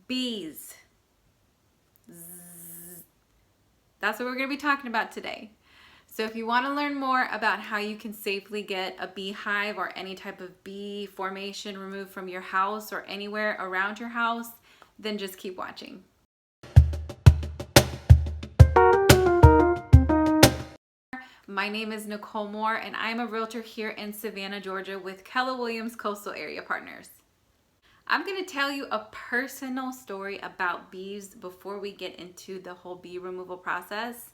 Bees. That's what we're going to be talking about today. So if you want to learn more about how you can safely get a beehive or any type of bee formation removed from your house or anywhere around your house, then just keep watching. My name is Nicole Moore and I'm a realtor here in Savannah, Georgia with Keller Williams Coastal Area Partners. I'm going to tell you a personal story about bees before we get into the whole bee removal process.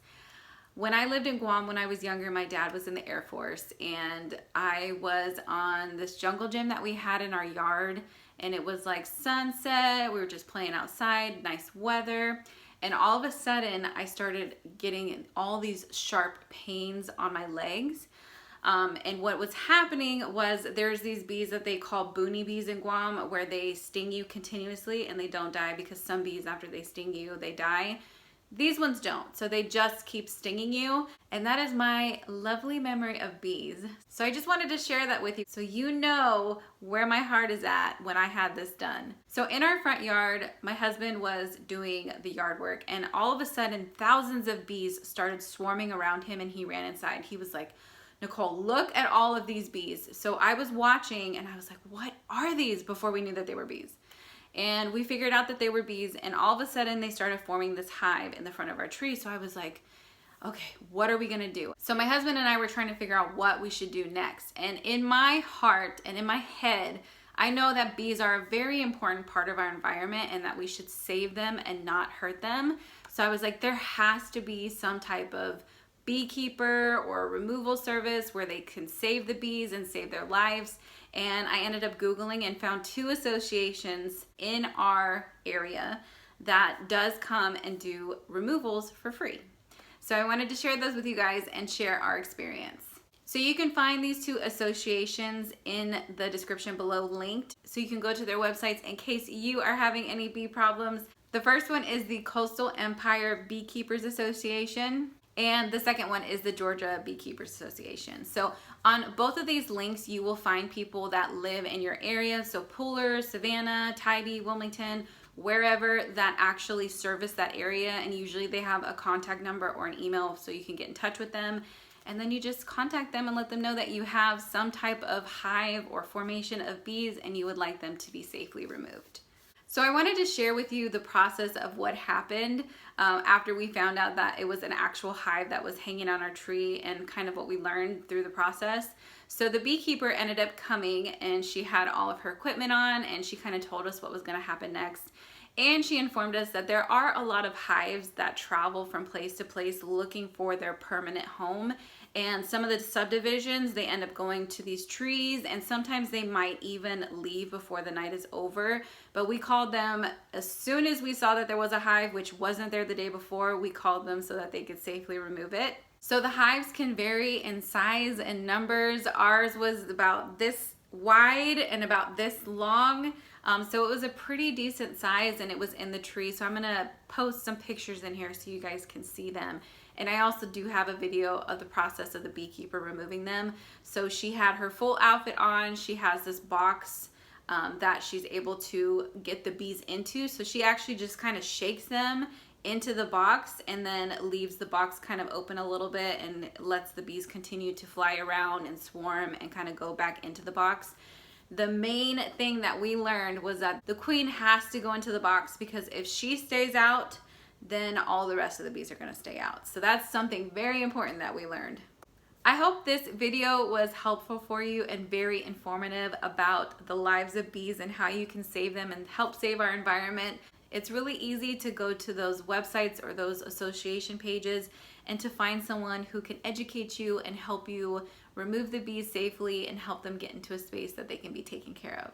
When I lived in Guam when I was younger, my dad was in the Air Force and I was on this jungle gym that we had in our yard, and it was like sunset, we were just playing outside, nice weather, and all of a sudden I started getting all these sharp pains on my legs. And what was happening was there's these bees that they call boonie bees in Guam, where they sting you continuously and they don't die, because some bees, after they sting you, they die. These ones don't, so they just keep stinging you, and that is my lovely memory of bees. So I just wanted to share that with you so you know where my heart is at when I had this done. So in our front yard, my husband was doing the yard work, and all of a sudden thousands of bees started swarming around him, and he ran inside. He was like, "Nicole, look at all of these bees." So I was watching and I was like, "What are these?" before we knew that they were bees. And we figured out that they were bees, and all of a sudden they started forming this hive in the front of our tree. So I was like, okay, what are we gonna do? So my husband and I were trying to figure out what we should do next. And in my heart and in my head, I know that bees are a very important part of our environment and that we should save them and not hurt them. So I was like, there has to be some type of beekeeper or removal service where they can save the bees and save their lives. And I ended up Googling and found 2 associations in our area that does come and do removals for free. So I wanted to share those with you guys and share our experience. So you can find these 2 associations in the description below, linked, so you can go to their websites in case you are having any bee problems. The first one is the Coastal Empire Beekeepers Association, and the second one is the Georgia Beekeepers Association. So on both of these links, you will find people that live in your area. So Pooler, Savannah, Tybee, Wilmington, wherever that actually service that area. And usually they have a contact number or an email so you can get in touch with them. And then you just contact them and let them know that you have some type of hive or formation of bees and you would like them to be safely removed. So I wanted to share with you the process of what happened after we found out that it was an actual hive that was hanging on our tree, and kind of what we learned through the process. So the beekeeper ended up coming, and she had all of her equipment on, and she kind of told us what was going to happen next. And she informed us that there are a lot of hives that travel from place to place looking for their permanent home. And some of the subdivisions, they end up going to these trees, and sometimes they might even leave before the night is over. But we called them as soon as we saw that there was a hive, which wasn't there the day before. We called them so that they could safely remove it. So the hives can vary in size and numbers. Ours was about this wide and about this long. So it was a pretty decent size, and it was in the tree. So I'm gonna post some pictures in here so you guys can see them. And I also do have a video of the process of the beekeeper removing them. So she had her full outfit on. She has this box that she's able to get the bees into. So she actually just kind of shakes them into the box and then leaves the box kind of open a little bit and lets the bees continue to fly around and swarm and kind of go back into the box. The main thing that we learned was that the queen has to go into the box, because if she stays out, then all the rest of the bees are going to stay out. So that's something very important that we learned. I hope this video was helpful for you and very informative about the lives of bees and how you can save them and help save our environment. It's really easy to go to those websites or those association pages and to find someone who can educate you and help you remove the bees safely and help them get into a space that they can be taken care of.